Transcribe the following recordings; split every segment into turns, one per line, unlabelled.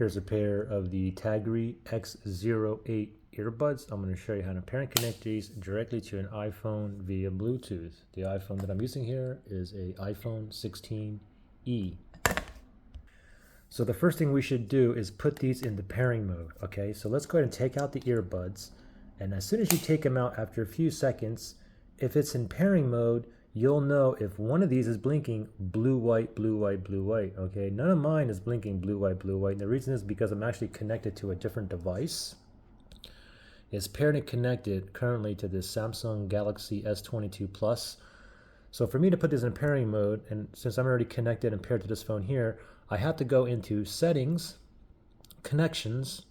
Here's a pair of the TAGRY X08 earbuds. I'm going to show you how to pair and connect these directly to an iPhone via Bluetooth. The iPhone that I'm using here is a iPhone 16e. So the first thing we should do is put these in the pairing mode. Okay, so let's go ahead and take out the earbuds. And as soon as you take them out after a few seconds, if it's in pairing mode, you'll know if one of these is blinking blue, white, blue, white, blue, white. Okay, none of mine is blinking blue, white, blue, white. And the reason is because I'm actually connected to a different device. It's paired and connected currently to this Samsung Galaxy S22 Plus. So for me to put this in pairing mode, and since I'm already connected and paired to this phone here, I have to go into Settings, Connections,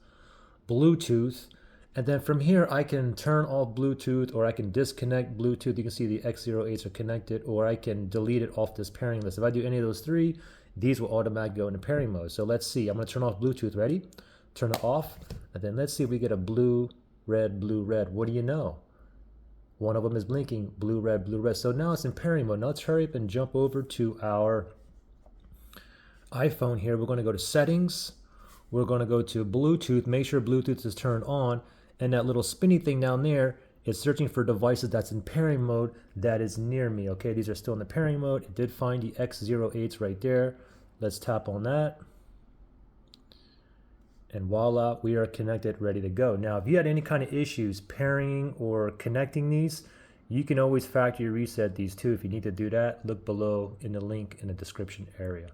Bluetooth, and then from here I can turn off Bluetooth, or I can disconnect Bluetooth. You can see the X08s are connected, or I can delete it off this pairing list. If I do any of those three, these will automatically go into pairing mode. So let's see, I'm going to turn off Bluetooth. Ready? Turn it off, and then let's see if we get a blue, red, blue, red. What do you know? One of them is blinking blue, red, blue, red. So now it's in pairing mode. Now let's hurry up and jump over to our iPhone here. We're going to go to Settings. We're going to go to Bluetooth. Make sure Bluetooth is turned on. And that little spinny thing down there is searching for devices that's in pairing mode that is near me. Okay, these are still in the pairing mode. It did find the X08s right there. Let's tap on that. And voila, we are connected, ready to go. Now, if you had any kind of issues pairing or connecting these, you can always factory reset these too. If you need to do that, look below in the link in the description area.